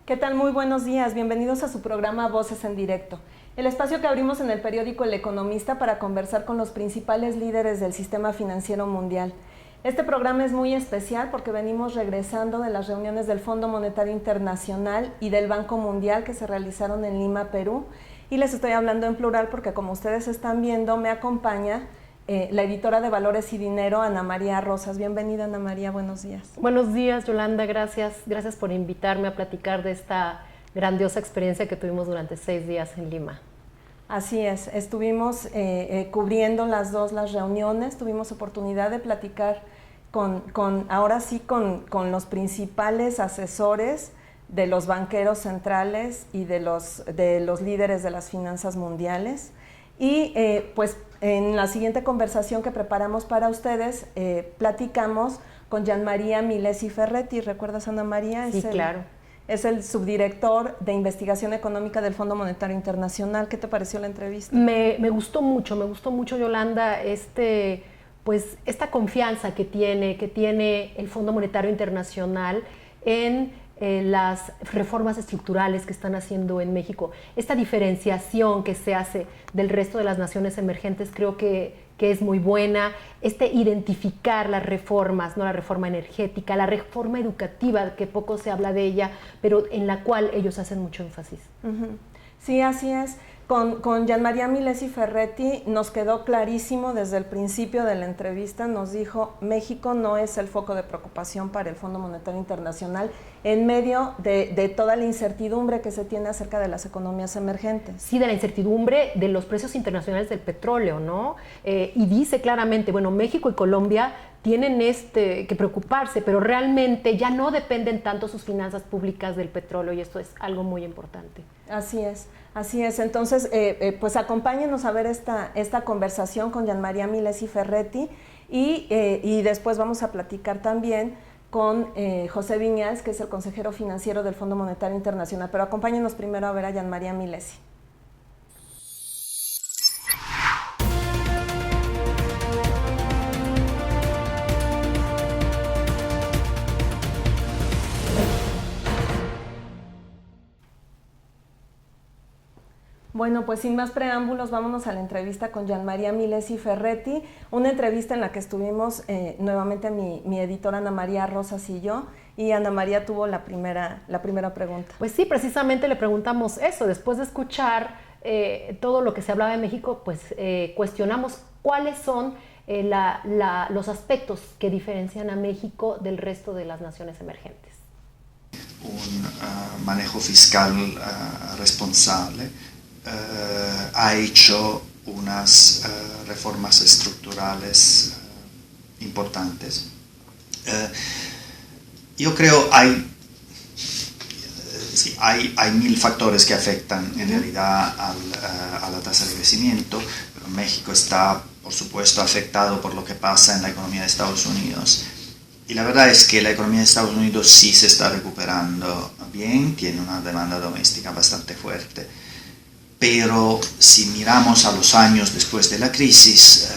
¿Qué tal? Muy buenos días. Bienvenidos a su programa Voces en Directo, el espacio que abrimos en el periódico El Economista para conversar con los principales líderes del sistema financiero mundial. Este programa es muy especial porque venimos regresando de las reuniones del Fondo Monetario Internacional y del Banco Mundial que se realizaron en Lima, Perú. Y les estoy hablando en plural porque, como ustedes están viendo, me acompaña la editora de Valores y Dinero, Ana María Rosas. Bienvenida, Ana María, buenos días. Buenos días, Yolanda, gracias por invitarme a platicar de esta grandiosa experiencia que tuvimos durante 6 días en Lima. Así es, estuvimos cubriendo las reuniones, tuvimos oportunidad de platicar con los principales asesores de los banqueros centrales y de los líderes de las finanzas mundiales. Y pues en la siguiente conversación que preparamos para ustedes, platicamos con Gianmaria Milesi Ferretti. ¿Recuerdas, Ana María? Sí, claro. Es el subdirector de Investigación Económica del Fondo Monetario Internacional. ¿Qué te pareció la entrevista? Me gustó mucho, Yolanda, pues esta confianza que tiene el Fondo Monetario Internacional en las reformas estructurales que están haciendo en México. Esta diferenciación que se hace del resto de las naciones emergentes creo que es muy buena. Identificar las reformas, ¿no? La reforma energética, la reforma educativa, que poco se habla de ella, pero en la cual ellos hacen mucho énfasis. Uh-huh. Sí, así es. Con Gianmaria Milesi Ferretti nos quedó clarísimo desde el principio de la entrevista. Nos dijo: México no es el foco de preocupación para el Fondo Monetario Internacional en medio de toda la incertidumbre que se tiene acerca de las economías emergentes. Sí, de la incertidumbre de los precios internacionales del petróleo, ¿no? Y dice claramente, bueno, México y Colombia tienen que preocuparse, pero realmente ya no dependen tanto sus finanzas públicas del petróleo, y esto es algo muy importante. Así es. Entonces, pues acompáñenos a ver esta conversación con Gianmaria Milesi Ferretti y después vamos a platicar también con José Viñals, que es el consejero financiero del Fondo Monetario Internacional. Pero acompáñenos primero a ver a Gianmaria Milesi. Bueno, pues sin más preámbulos, vámonos a la entrevista con Gianmaria Milesi Ferretti, una entrevista en la que estuvimos nuevamente mi editora Ana María Rosas y yo, y Ana María tuvo la primera pregunta. Pues sí, precisamente le preguntamos eso. Después de escuchar todo lo que se hablaba de México, pues cuestionamos cuáles son los aspectos que diferencian a México del resto de las naciones emergentes. Un manejo fiscal responsable. Ha hecho unas reformas estructurales importantes. Yo creo hay 1000 factores que afectan en realidad a la tasa de crecimiento, pero México está, por supuesto, afectado por lo que pasa en la economía de Estados Unidos. Y la verdad es que la economía de Estados Unidos sí se está recuperando bien, tiene una demanda doméstica bastante fuerte. Pero si miramos a los años después de la crisis,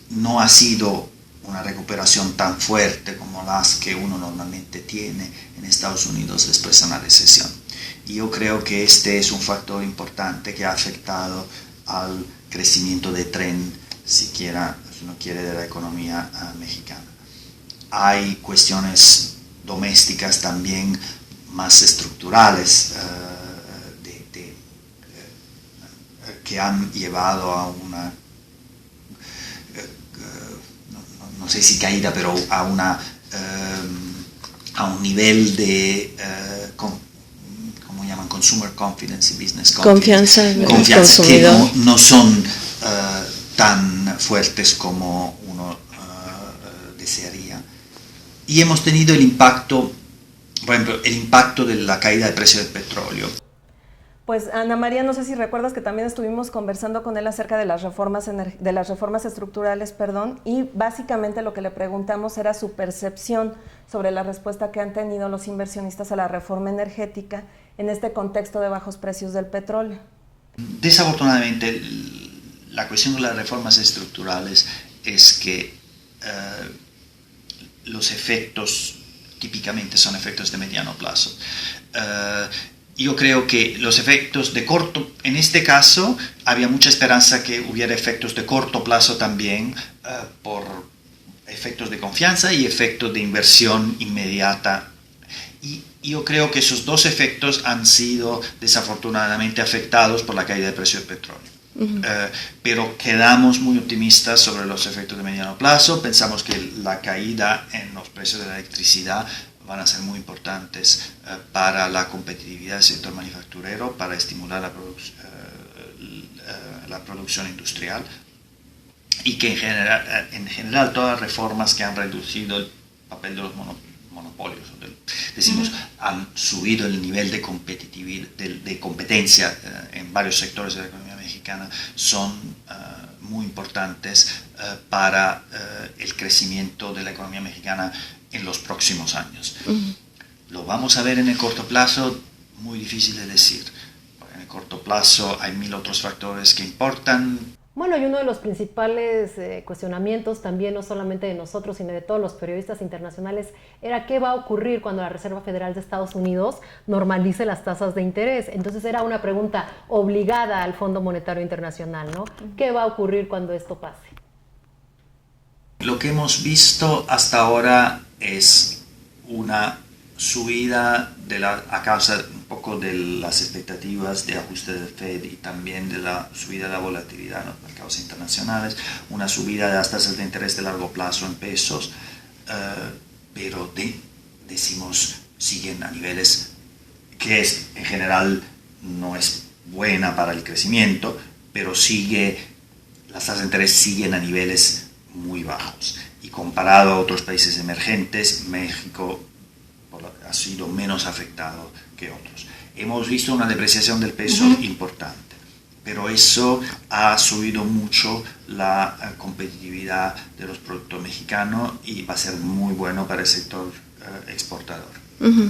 no ha sido una recuperación tan fuerte como las que uno normalmente tiene en Estados Unidos después de una recesión. Y yo creo que este es un factor importante que ha afectado al crecimiento de tren, si uno quiere, de la economía mexicana. Hay cuestiones domésticas también más estructurales, que han llevado a una, no sé si caída, pero a un nivel de, ¿cómo llaman? Consumer confidence y business confidence. Confianza que no son tan fuertes como uno desearía. Y hemos tenido el impacto, por ejemplo, el impacto de la caída del precio del petróleo. Pues Ana María, no sé si recuerdas que también estuvimos conversando con él acerca de las reformas estructurales, y básicamente lo que le preguntamos era su percepción sobre la respuesta que han tenido los inversionistas a la reforma energética en este contexto de bajos precios del petróleo. Desafortunadamente, la cuestión de las reformas estructurales es que los efectos típicamente son efectos de mediano plazo. Yo creo que los efectos de corto, en este caso, había mucha esperanza que hubiera efectos de corto plazo también por efectos de confianza y efectos de inversión inmediata. Y yo creo que esos dos efectos han sido desafortunadamente afectados por la caída del precio del petróleo. Pero quedamos muy optimistas sobre los efectos de mediano plazo. Pensamos que la caída en los precios de la electricidad van a ser muy importantes para la competitividad del sector manufacturero, para estimular la producción industrial, y que en general todas las reformas que han reducido el papel de los monopolios, han subido el nivel de competitividad, de competencia en varios sectores de la economía mexicana, son muy importantes para el crecimiento de la economía mexicana en los próximos años. Lo vamos a ver en el corto plazo, muy difícil de decir. En el corto plazo hay mil otros factores que importan. Bueno, y uno de los principales cuestionamientos también, no solamente de nosotros, sino de todos los periodistas internacionales, era qué va a ocurrir cuando la Reserva Federal de Estados Unidos normalice las tasas de interés. Entonces era una pregunta obligada al Fondo Monetario Internacional, ¿no? ¿Qué va a ocurrir cuando esto pase? Lo que hemos visto hasta ahora es una subida a causa un poco de las expectativas de ajuste del Fed y también de la subida de la volatilidad en los mercados internacionales, una subida de las tasas de interés de largo plazo en pesos, pero decimos siguen a niveles que en general no es buena para el crecimiento, pero las tasas de interés siguen a niveles muy bajos, y comparado a otros países emergentes, México ha sido menos afectado que otros. Hemos visto una depreciación del peso importante, pero eso ha subido mucho la competitividad de los productos mexicanos y va a ser muy bueno para el sector exportador,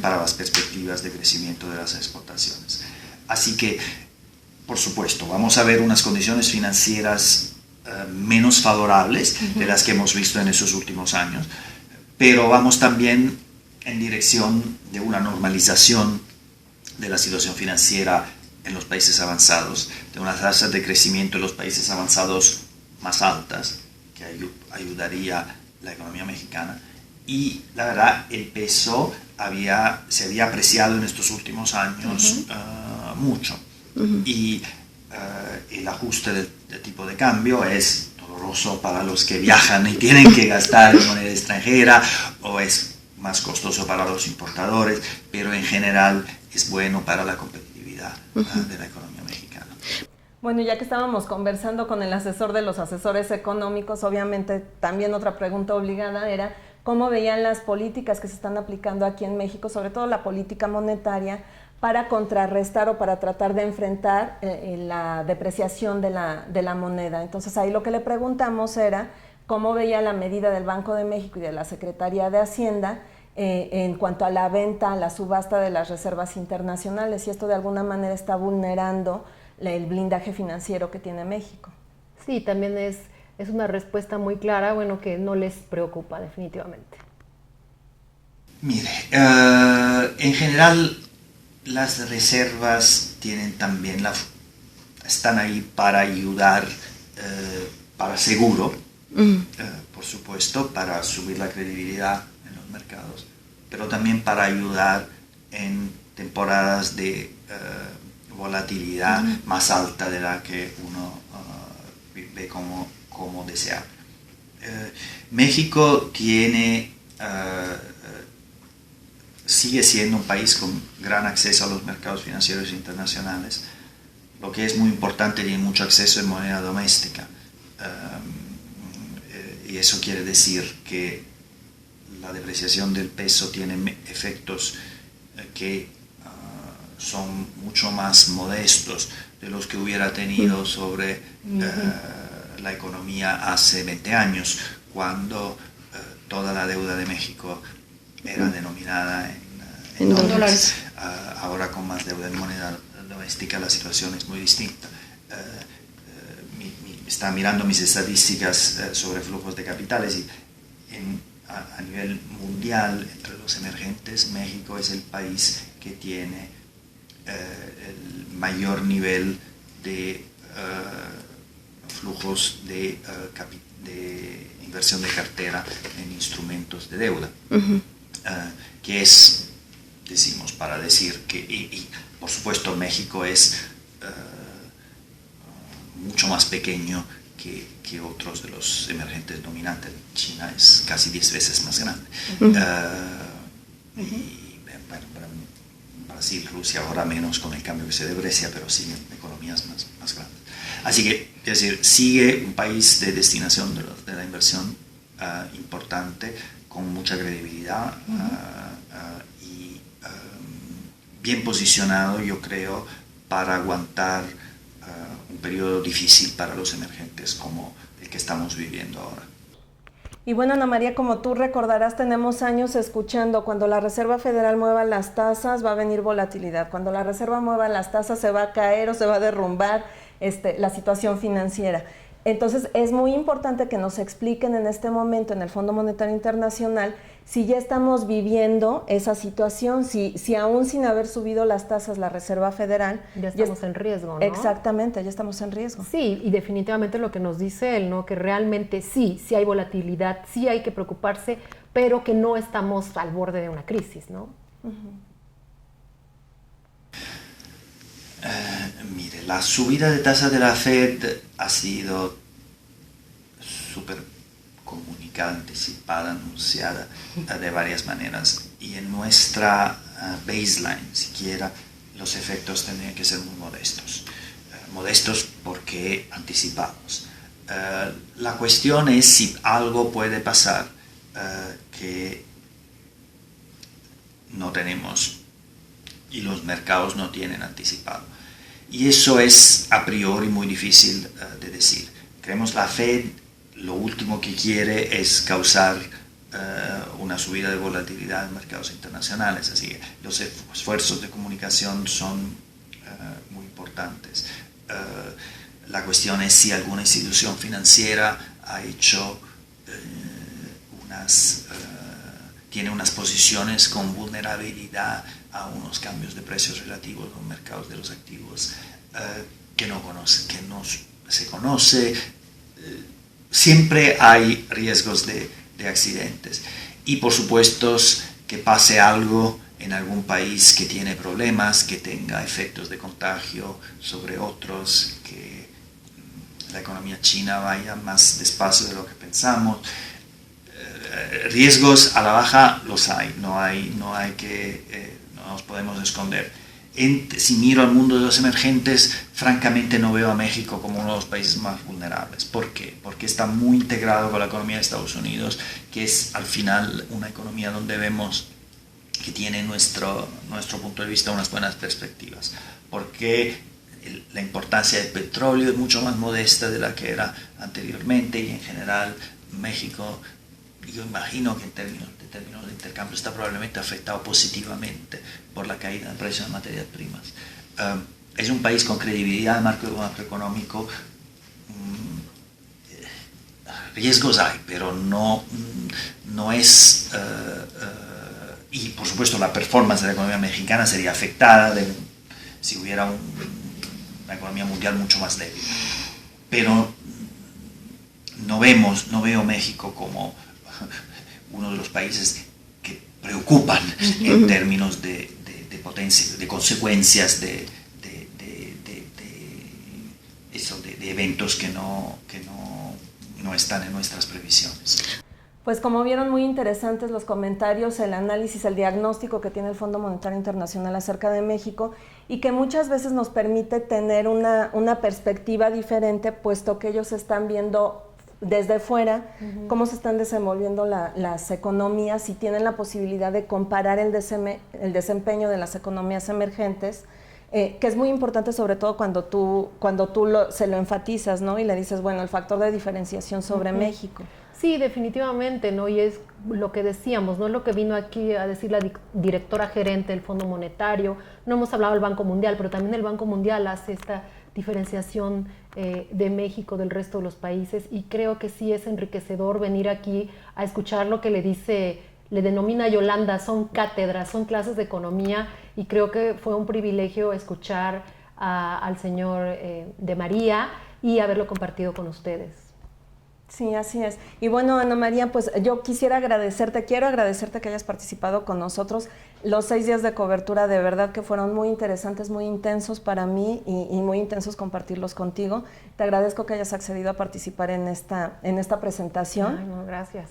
para las perspectivas de crecimiento de las exportaciones. Así que, por supuesto, vamos a ver unas condiciones financieras menos favorables de las que hemos visto en esos últimos años, pero vamos también en dirección de una normalización de la situación financiera en los países avanzados, de unas tasas de crecimiento en los países avanzados más altas, que ayudaría la economía mexicana. Y la verdad, el peso se había apreciado en estos últimos años mucho. Y el ajuste del tipo de cambio es doloroso para los que viajan y tienen que gastar en moneda extranjera, o es más costoso para los importadores, pero en general es bueno para la competitividad de la economía mexicana. Bueno, ya que estábamos conversando con el asesor de los asesores económicos, obviamente también otra pregunta obligada era cómo veían las políticas que se están aplicando aquí en México, sobre todo la política monetaria, para contrarrestar o para tratar de enfrentar la depreciación de la moneda. Entonces ahí lo que le preguntamos era cómo veía la medida del Banco de México y de la Secretaría de Hacienda en cuanto a la venta, a la subasta de las reservas internacionales, y esto de alguna manera está vulnerando el blindaje financiero que tiene México. Sí, también es una respuesta muy clara, bueno, que no les preocupa definitivamente. Mire, en general las reservas tienen también están ahí para ayudar, para seguro, por supuesto, para subir la credibilidad en los mercados, pero también para ayudar en temporadas de volatilidad más alta de la que uno ve como deseable. México sigue siendo un país con gran acceso a los mercados financieros internacionales. Lo que es muy importante, tiene mucho acceso en moneda doméstica. Y eso quiere decir que la depreciación del peso tiene efectos que son mucho más modestos de los que hubiera tenido sobre la economía hace 20 años, cuando toda la deuda de México era denominada en dólares. Ahora, con más deuda en moneda doméstica, la situación es muy distinta. Estaba mirando mis estadísticas sobre flujos de capitales y a nivel mundial, entre los emergentes, México es el país que tiene el mayor nivel de flujos de inversión de cartera en instrumentos de deuda, que es, decimos, para decir que, y por supuesto México es mucho más pequeño que otros de los emergentes dominantes. China es casi 10 veces más grande. Y bueno, Brasil, Rusia ahora menos con el cambio que se deprecia, pero siguen economías más grandes. Así que, es decir, sigue un país de destinación de la inversión importante, con mucha credibilidad y bien posicionado, yo creo, para aguantar un periodo difícil para los emergentes como el que estamos viviendo ahora. Y bueno, Ana María, como tú recordarás, tenemos años escuchando: cuando la Reserva Federal mueva las tasas va a venir volatilidad, cuando la Reserva mueva las tasas se va a caer o se va a derrumbar la situación financiera. Entonces es muy importante que nos expliquen en este momento en el Fondo Monetario Internacional si ya estamos viviendo esa situación, si aún sin haber subido las tasas la Reserva Federal... Ya estamos en riesgo, ¿no? Exactamente, ya estamos en riesgo. Sí, y definitivamente lo que nos dice él, ¿no? Que realmente sí hay volatilidad, sí hay que preocuparse, pero que no estamos al borde de una crisis, ¿no? Mire, la subida de tasa de la Fed ha sido súper comunicada, anticipada, anunciada de varias maneras, y en nuestra baseline, siquiera, los efectos tendrían que ser muy modestos. Modestos porque anticipados. La cuestión es si algo puede pasar que no tenemos y los mercados no tienen anticipado. Y eso es a priori muy difícil de decir. Creemos la Fed lo último que quiere es causar una subida de volatilidad en mercados internacionales, así que los esfuerzos de comunicación son muy importantes. La cuestión es si alguna institución financiera ha hecho tiene unas posiciones con vulnerabilidad a unos cambios de precios relativos en los mercados de los activos que no se conoce. Siempre hay riesgos de accidentes, y por supuesto que pase algo en algún país que tiene problemas, que tenga efectos de contagio sobre otros, que la economía china vaya más despacio de lo que pensamos. Riesgos a la baja los hay, no nos podemos esconder. Si miro al mundo de los emergentes, francamente no veo a México como uno de los países más vulnerables. ¿Por qué? Porque está muy integrado con la economía de Estados Unidos, que es al final una economía donde vemos que tiene nuestro punto de vista unas buenas perspectivas. Porque la importancia del petróleo es mucho más modesta de la que era anteriormente, y en general México, yo imagino que en términos de intercambio está probablemente afectado positivamente por la caída del precio de materias primas. Es un país con credibilidad de marco macroeconómico. Riesgos hay, pero no es... y por supuesto la performance de la economía mexicana sería afectada si hubiera una economía mundial mucho más débil. Pero no veo México como uno de los países que preocupan en términos de potencia, de consecuencias de eventos que no están en nuestras previsiones. Pues como vieron, muy interesantes los comentarios, el análisis, el diagnóstico que tiene el Fondo Monetario Internacional acerca de México, y que muchas veces nos permite tener una perspectiva diferente, puesto que ellos están viendo desde fuera cómo se están desenvolviendo las economías, y tienen la posibilidad de comparar el desempeño de las economías emergentes, que es muy importante, sobre todo cuando tú se lo enfatizas, ¿no? Y le dices, bueno, el factor de diferenciación sobre México. Sí, definitivamente, ¿no? Y es lo que decíamos, ¿no? Lo que vino aquí a decir la directora gerente del Fondo Monetario. No hemos hablado del Banco Mundial, pero también el Banco Mundial hace esta diferenciación de México del resto de los países, y creo que sí es enriquecedor venir aquí a escuchar lo que le denomina Yolanda, son cátedras, son clases de economía, y creo que fue un privilegio escuchar al señor de María y haberlo compartido con ustedes. Sí, así es. Y bueno, Ana María, pues yo quiero agradecerte que hayas participado con nosotros. Los 6 días de cobertura de verdad que fueron muy interesantes, muy intensos para mí y muy intensos compartirlos contigo. Te agradezco que hayas accedido a participar en esta presentación. Ay, no, gracias.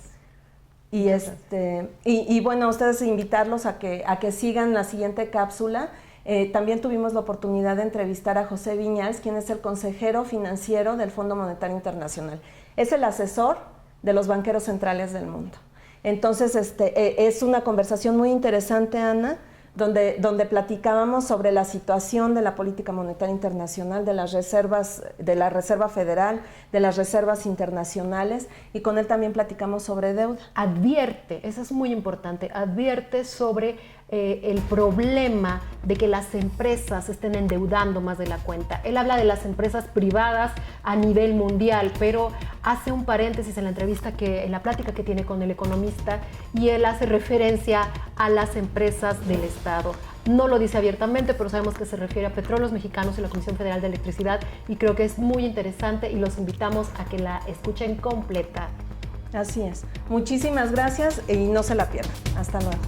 Y bueno, a ustedes invitarlos a que sigan la siguiente cápsula. También tuvimos la oportunidad de entrevistar a José Viñals, quien es el consejero financiero del Fondo Monetario Internacional. Es el asesor de los banqueros centrales del mundo. Entonces, es una conversación muy interesante, Ana, donde platicábamos sobre la situación de la política monetaria internacional, de las reservas, de la Reserva Federal, de las reservas internacionales, y con él también platicamos sobre deuda. Advierte, eso es muy importante, advierte sobre el problema de que las empresas estén endeudando más de la cuenta. Él habla de las empresas privadas a nivel mundial, pero hace un paréntesis en la entrevista, en la plática que tiene con el economista, y él hace referencia a las empresas del Estado. No lo dice abiertamente, pero sabemos que se refiere a Petróleos Mexicanos y la Comisión Federal de Electricidad, y creo que es muy interesante y los invitamos a que la escuchen completa. Así es. Muchísimas gracias y no se la pierdan. Hasta luego.